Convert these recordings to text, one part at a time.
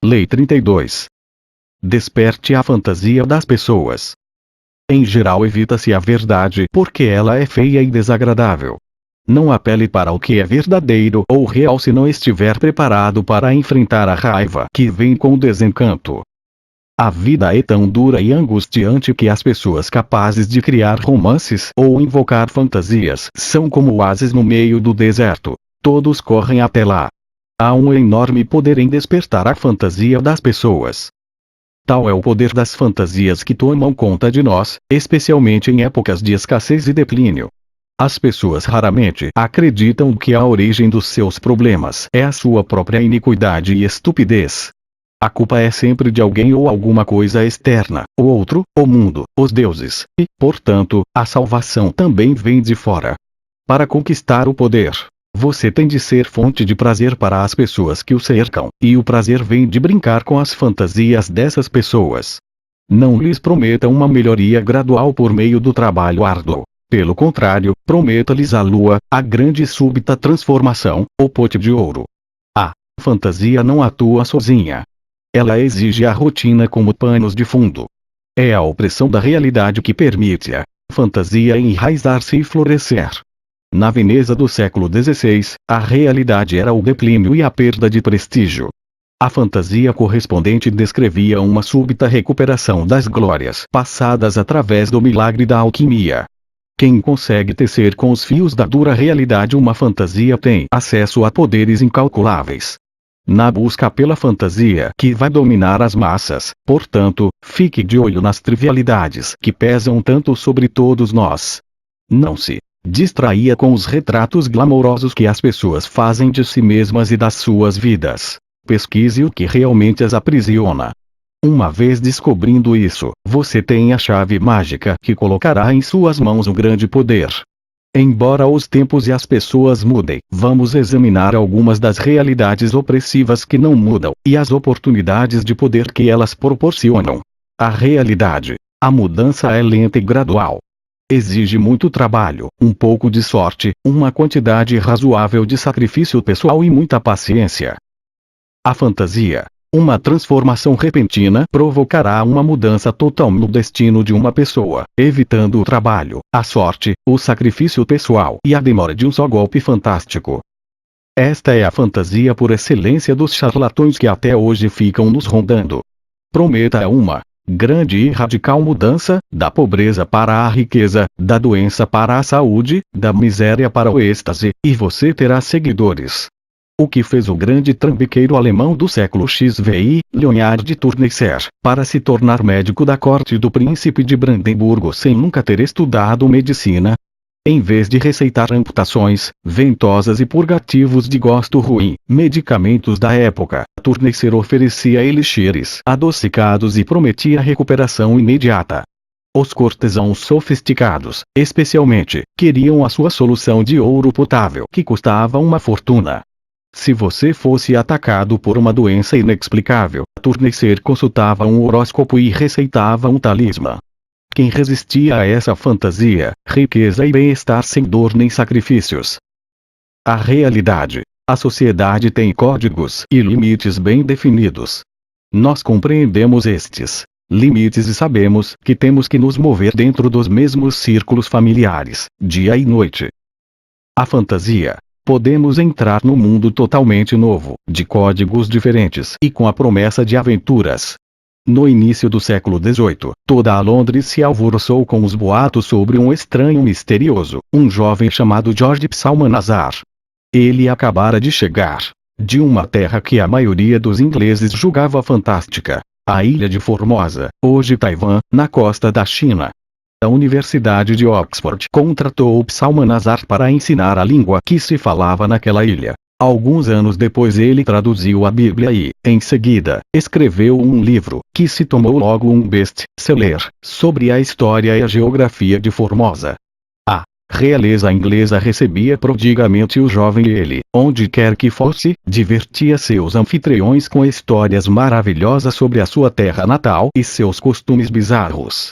Lei 32. Desperte a fantasia das pessoas. Em geral, evita-se a verdade porque ela é feia e desagradável. Não apele para o que é verdadeiro ou real se não estiver preparado para enfrentar a raiva que vem com o desencanto. A vida é tão dura e angustiante que as pessoas capazes de criar romances ou invocar fantasias são como oásis no meio do deserto. Todos correm até lá. Há um enorme poder em despertar a fantasia das pessoas. Tal é o poder das fantasias que tomam conta de nós, especialmente em épocas de escassez e declínio. As pessoas raramente acreditam que a origem dos seus problemas é a sua própria iniquidade e estupidez. A culpa é sempre de alguém ou alguma coisa externa, o outro, o mundo, os deuses, e, portanto, a salvação também vem de fora. Para conquistar o poder, você tem de ser fonte de prazer para as pessoas que o cercam, e o prazer vem de brincar com as fantasias dessas pessoas. Não lhes prometa uma melhoria gradual por meio do trabalho árduo. Pelo contrário, prometa-lhes a lua, a grande e súbita transformação, o pote de ouro. A fantasia não atua sozinha. Ela exige a rotina como panos de fundo. É a opressão da realidade que permite a fantasia enraizar-se e florescer. Na Veneza do século XVI, a realidade era o declínio e a perda de prestígio. A fantasia correspondente descrevia uma súbita recuperação das glórias passadas através do milagre da alquimia. Quem consegue tecer com os fios da dura realidade uma fantasia tem acesso a poderes incalculáveis. Na busca pela fantasia que vai dominar as massas, portanto, fique de olho nas trivialidades que pesam tanto sobre todos nós. Não se distraia com os retratos glamourosos que as pessoas fazem de si mesmas e das suas vidas. Pesquise o que realmente as aprisiona. Uma vez descobrindo isso, você tem a chave mágica que colocará em suas mãos um grande poder. Embora os tempos e as pessoas mudem, vamos examinar algumas das realidades opressivas que não mudam, e as oportunidades de poder que elas proporcionam. A realidade. A mudança é lenta e gradual. Exige muito trabalho, um pouco de sorte, uma quantidade razoável de sacrifício pessoal e muita paciência. A fantasia. Uma transformação repentina provocará uma mudança total no destino de uma pessoa, evitando o trabalho, a sorte, o sacrifício pessoal e a demora de um só golpe fantástico. Esta é a fantasia por excelência dos charlatões que até hoje ficam nos rondando. Prometa uma grande e radical mudança, da pobreza para a riqueza, da doença para a saúde, da miséria para o êxtase, e você terá seguidores. O que fez o grande trambiqueiro alemão do século XVI, Leonhard de Tourneser, para se tornar médico da corte do príncipe de Brandemburgo sem nunca ter estudado medicina? Em vez de receitar amputações, ventosas e purgativos de gosto ruim, medicamentos da época, Tourneser oferecia elixires adocicados e prometia recuperação imediata. Os cortesãos sofisticados, especialmente, queriam a sua solução de ouro potável que custava uma fortuna. Se você fosse atacado por uma doença inexplicável, Tourneser consultava um horóscopo e receitava um talismã. Quem resistia a essa fantasia, riqueza e bem-estar sem dor nem sacrifícios? A realidade. A sociedade tem códigos e limites bem definidos. Nós compreendemos estes limites e sabemos que temos que nos mover dentro dos mesmos círculos familiares, dia e noite. A fantasia. Podemos entrar num mundo totalmente novo, de códigos diferentes e com a promessa de aventuras. No início do século XVIII, toda a Londres se alvoroçou com os boatos sobre um estranho misterioso, um jovem chamado George Psalmanazar. Ele acabara de chegar de uma terra que a maioria dos ingleses julgava fantástica, a ilha de Formosa, hoje Taiwan, na costa da China. A Universidade de Oxford contratou Psalmanazar para ensinar a língua que se falava naquela ilha. Alguns anos depois ele traduziu a Bíblia e, em seguida, escreveu um livro, que se tornou logo um best-seller, sobre a história e a geografia de Formosa. A realeza inglesa recebia prodigamente o jovem e ele, onde quer que fosse, divertia seus anfitriões com histórias maravilhosas sobre a sua terra natal e seus costumes bizarros.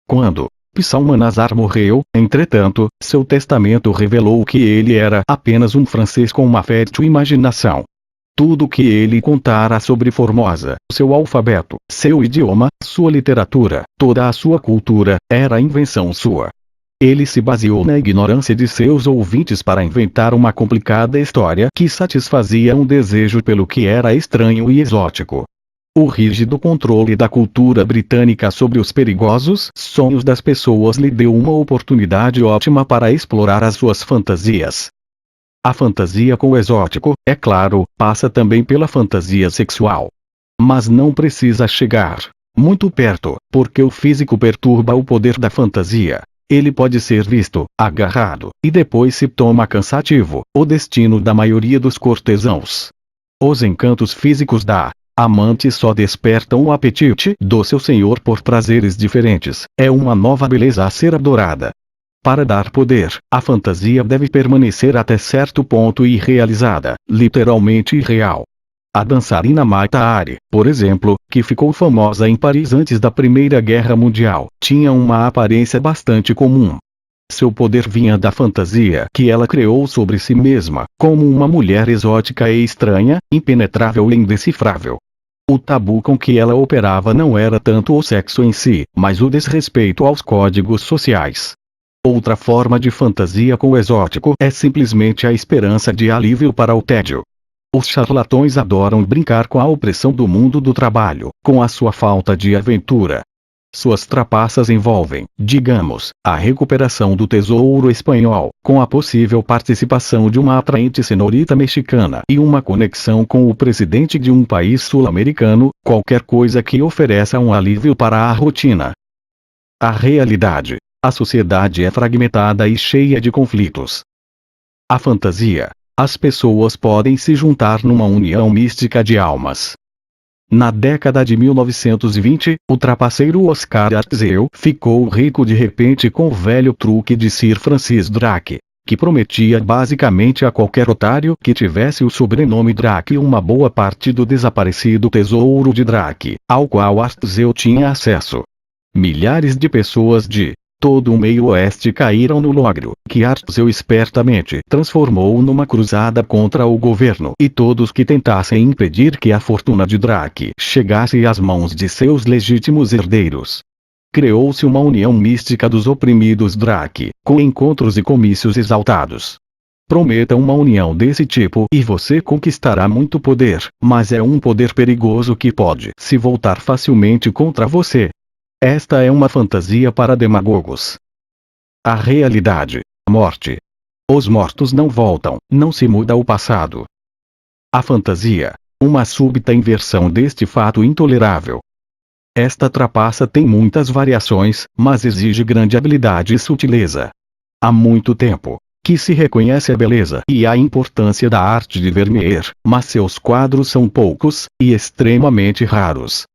Quando Psalmanazar morreu, entretanto, seu testamento revelou que ele era apenas um francês com uma fértil imaginação. Tudo que ele contara sobre Formosa, seu alfabeto, seu idioma, sua literatura, toda a sua cultura, era invenção sua. Ele se baseou na ignorância de seus ouvintes para inventar uma complicada história que satisfazia um desejo pelo que era estranho e exótico. O rígido controle da cultura britânica sobre os perigosos sonhos das pessoas lhe deu uma oportunidade ótima para explorar as suas fantasias. A fantasia com o exótico, é claro, passa também pela fantasia sexual. Mas não precisa chegar muito perto, porque o físico perturba o poder da fantasia. Ele pode ser visto, agarrado, e depois se torna cansativo, o destino da maioria dos cortesãos. Os encantos físicos da amante só despertam o apetite do seu senhor por prazeres diferentes, é uma nova beleza a ser adorada. Para dar poder, a fantasia deve permanecer até certo ponto irrealizada, literalmente irreal. A dançarina Mata Hari, por exemplo, que ficou famosa em Paris antes da Primeira Guerra Mundial, tinha uma aparência bastante comum. Seu poder vinha da fantasia que ela criou sobre si mesma, como uma mulher exótica e estranha, impenetrável e indecifrável. O tabu com que ela operava não era tanto o sexo em si, mas o desrespeito aos códigos sociais. Outra forma de fantasia com o exótico é simplesmente a esperança de alívio para o tédio. Os charlatões adoram brincar com a opressão do mundo do trabalho, com a sua falta de aventura. Suas trapaças envolvem, digamos, a recuperação do tesouro espanhol, com a possível participação de uma atraente senhorita mexicana e uma conexão com o presidente de um país sul-americano, qualquer coisa que ofereça um alívio para a rotina. A realidade. A sociedade é fragmentada e cheia de conflitos. A fantasia. As pessoas podem se juntar numa união mística de almas. Na década de 1920, o trapaceiro Oscar Artzeu ficou rico de repente com o velho truque de Sir Francis Drake, que prometia basicamente a qualquer otário que tivesse o sobrenome Drake uma boa parte do desaparecido tesouro de Drake, ao qual Artzeu tinha acesso. Milhares de pessoas de todo o meio-oeste caíram no logro, que Artzeu espertamente transformou numa cruzada contra o governo e todos que tentassem impedir que a fortuna de Drake chegasse às mãos de seus legítimos herdeiros. Criou-se uma união mística dos oprimidos Drake, com encontros e comícios exaltados. Prometa uma união desse tipo e você conquistará muito poder, mas é um poder perigoso que pode se voltar facilmente contra você. Esta é uma fantasia para demagogos. A realidade. Morte. Os mortos não voltam, não se muda o passado. A fantasia. Uma súbita inversão deste fato intolerável. Esta trapaça tem muitas variações, mas exige grande habilidade e sutileza. Há muito tempo que se reconhece a beleza e a importância da arte de Vermeer, mas seus quadros são poucos e extremamente raros.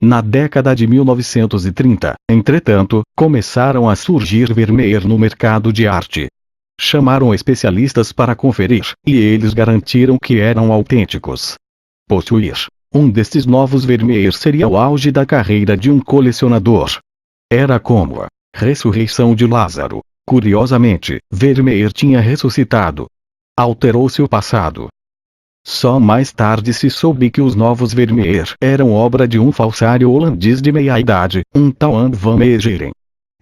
Na década de 1930, entretanto, começaram a surgir Vermeer no mercado de arte. Chamaram especialistas para conferir, e eles garantiram que eram autênticos. Possuir um destes novos Vermeer seria o auge da carreira de um colecionador. Era como a ressurreição de Lázaro. Curiosamente, Vermeer tinha ressuscitado. Alterou-se o passado. Só mais tarde se soube que os novos Vermeer eram obra de um falsário holandês de meia-idade, um tal Anne van Meegeren.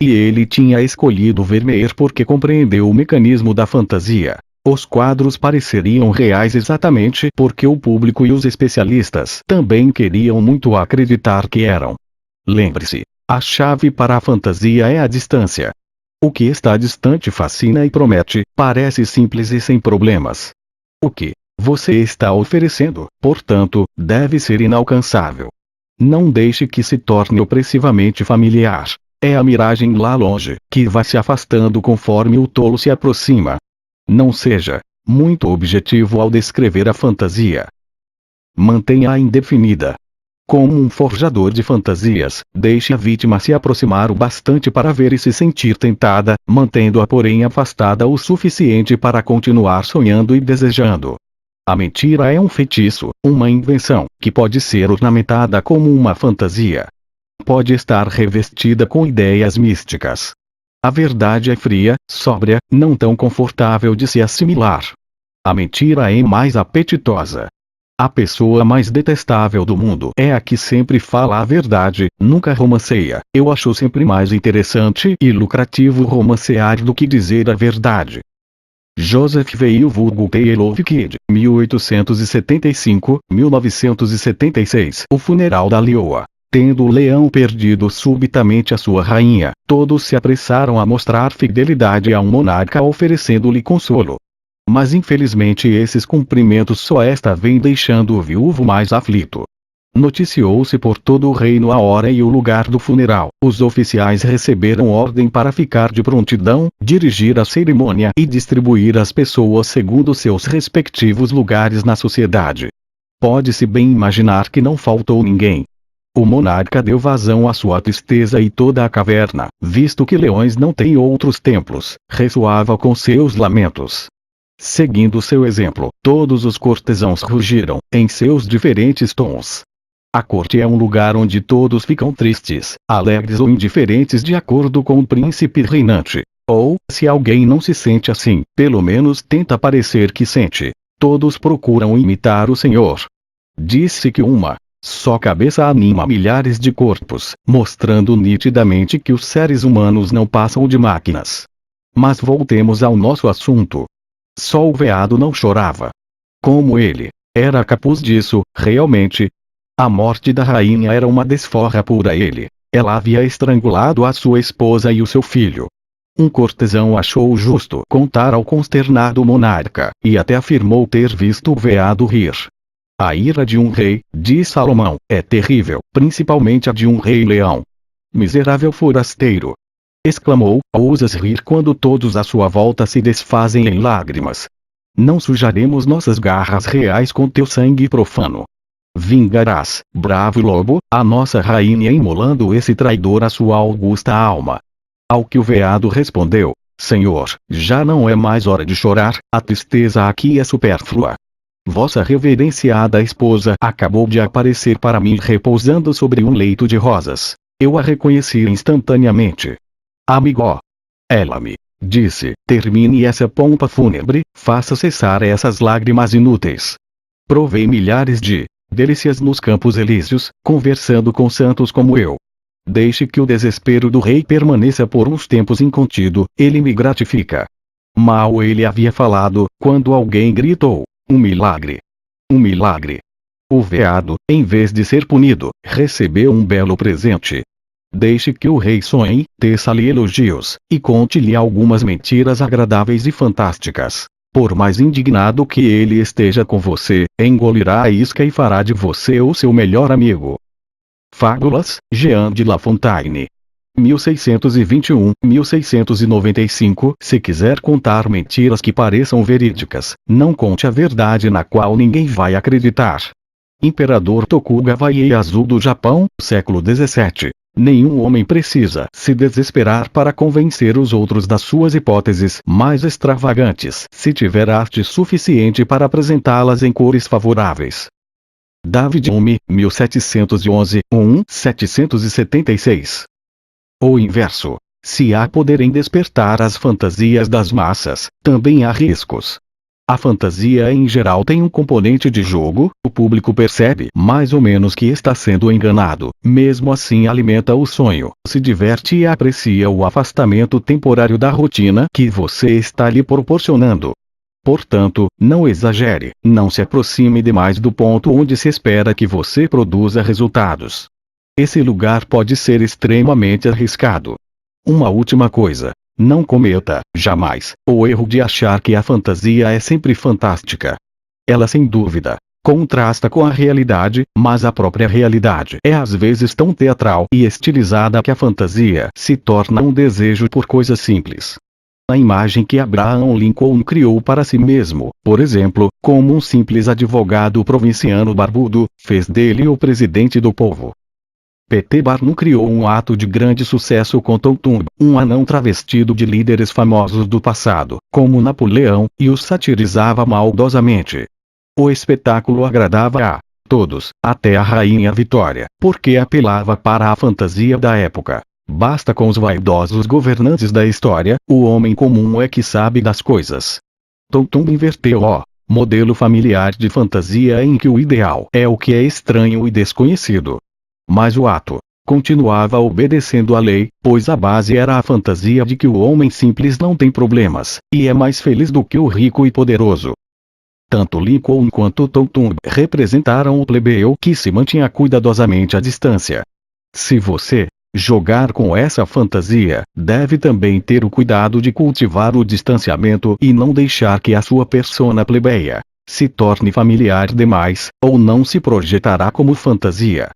E ele tinha escolhido Vermeer porque compreendeu o mecanismo da fantasia. Os quadros pareceriam reais exatamente porque o público e os especialistas também queriam muito acreditar que eram. Lembre-se, a chave para a fantasia é a distância. O que está distante fascina e promete, parece simples e sem problemas. O que você está oferecendo, portanto, deve ser inalcançável. Não deixe que se torne opressivamente familiar. É a miragem lá longe, que vai se afastando conforme o tolo se aproxima. Não seja muito objetivo ao descrever a fantasia. Mantenha-a indefinida. Como um forjador de fantasias, deixe a vítima se aproximar o bastante para ver e se sentir tentada, mantendo-a porém afastada o suficiente para continuar sonhando e desejando. A mentira é um feitiço, uma invenção, que pode ser ornamentada como uma fantasia. Pode estar revestida com ideias místicas. A verdade é fria, sóbria, não tão confortável de se assimilar. A mentira é mais apetitosa. A pessoa mais detestável do mundo é a que sempre fala a verdade, nunca romanceia. Eu acho sempre mais interessante e lucrativo romancear do que dizer a verdade. Joseph Weil vulgo Taylor Kid, 1875-1976. O funeral da leoa. Tendo o leão perdido subitamente a sua rainha, todos se apressaram a mostrar fidelidade a um monarca oferecendo-lhe consolo. Mas infelizmente esses cumprimentos só esta vem deixando o viúvo mais aflito. Noticiou-se por todo o reino a hora e o lugar do funeral. Os oficiais receberam ordem para ficar de prontidão, dirigir a cerimônia e distribuir as pessoas segundo seus respectivos lugares na sociedade. Pode-se bem imaginar que não faltou ninguém. O monarca deu vazão à sua tristeza e toda a caverna, visto que leões não têm outros templos, ressoava com seus lamentos. Seguindo seu exemplo, todos os cortesãos rugiram, em seus diferentes tons. A corte é um lugar onde todos ficam tristes, alegres ou indiferentes de acordo com o príncipe reinante. Ou, se alguém não se sente assim, pelo menos tenta parecer que sente. Todos procuram imitar o senhor. Disse que uma só cabeça anima milhares de corpos, mostrando nitidamente que os seres humanos não passam de máquinas. Mas voltemos ao nosso assunto. Só o veado não chorava. Como ele era capaz disso, realmente? A morte da rainha era uma desforra pura a ele. Ela havia estrangulado a sua esposa e o seu filho. Um cortesão achou justo contar ao consternado monarca, e até afirmou ter visto o veado rir. A ira de um rei, diz Salomão, é terrível, principalmente a de um rei-leão. Miserável forasteiro! Exclamou, ousas rir quando todos à sua volta se desfazem em lágrimas. Não sujaremos nossas garras reais com teu sangue profano. Vingarás, bravo lobo, a nossa rainha imolando esse traidor à sua augusta alma. Ao que o veado respondeu, Senhor, já não é mais hora de chorar, a tristeza aqui é supérflua. Vossa reverenciada esposa acabou de aparecer para mim repousando sobre um leito de rosas. Eu a reconheci instantaneamente. Amigo. Ela me disse, termine essa pompa fúnebre, faça cessar essas lágrimas inúteis. Provei milhares de delícias nos campos elíseos, conversando com santos como eu. Deixe que o desespero do rei permaneça por uns tempos incontido, ele me gratifica. Mal ele havia falado, quando alguém gritou, um milagre. Um milagre. O veado, em vez de ser punido, recebeu um belo presente. Deixe que o rei sonhe, teça-lhe elogios, e conte-lhe algumas mentiras agradáveis e fantásticas. Por mais indignado que ele esteja com você, engolirá a isca e fará de você o seu melhor amigo. Fábulas, Jean de La Fontaine. 1621-1695. Se quiser contar mentiras que pareçam verídicas, não conte a verdade na qual ninguém vai acreditar. Imperador Tokugawa Ieyasu do Japão, século 17. Nenhum homem precisa se desesperar para convencer os outros das suas hipóteses mais extravagantes, se tiver arte suficiente para apresentá-las em cores favoráveis. David Hume, 1711, 776. O inverso. Se há poder em despertar as fantasias das massas, também há riscos. A fantasia em geral tem um componente de jogo, o público percebe mais ou menos que está sendo enganado, mesmo assim alimenta o sonho, se diverte e aprecia o afastamento temporário da rotina que você está lhe proporcionando. Portanto, não exagere, não se aproxime demais do ponto onde se espera que você produza resultados. Esse lugar pode ser extremamente arriscado. Uma última coisa. Não cometa, jamais, o erro de achar que a fantasia é sempre fantástica. Ela sem dúvida contrasta com a realidade, mas a própria realidade é às vezes tão teatral e estilizada que a fantasia se torna um desejo por coisas simples. A imagem que Abraham Lincoln criou para si mesmo, por exemplo, como um simples advogado provinciano barbudo, fez dele o presidente do povo. P.T. Barnum criou um ato de grande sucesso com Tom Thumb, um anão travestido de líderes famosos do passado, como Napoleão, e os satirizava maldosamente. O espetáculo agradava a todos, até a rainha Vitória, porque apelava para a fantasia da época. Basta com os vaidosos governantes da história, o homem comum é que sabe das coisas. Tom Thumb inverteu o Modelo familiar de fantasia em que o ideal é o que é estranho e desconhecido. Mas o ato continuava obedecendo à lei, pois a base era a fantasia de que o homem simples não tem problemas, e é mais feliz do que o rico e poderoso. Tanto Lincoln quanto Taunton representaram o plebeu que se mantinha cuidadosamente à distância. Se você jogar com essa fantasia, deve também ter o cuidado de cultivar o distanciamento e não deixar que a sua persona plebeia se torne familiar demais, ou não se projetará como fantasia.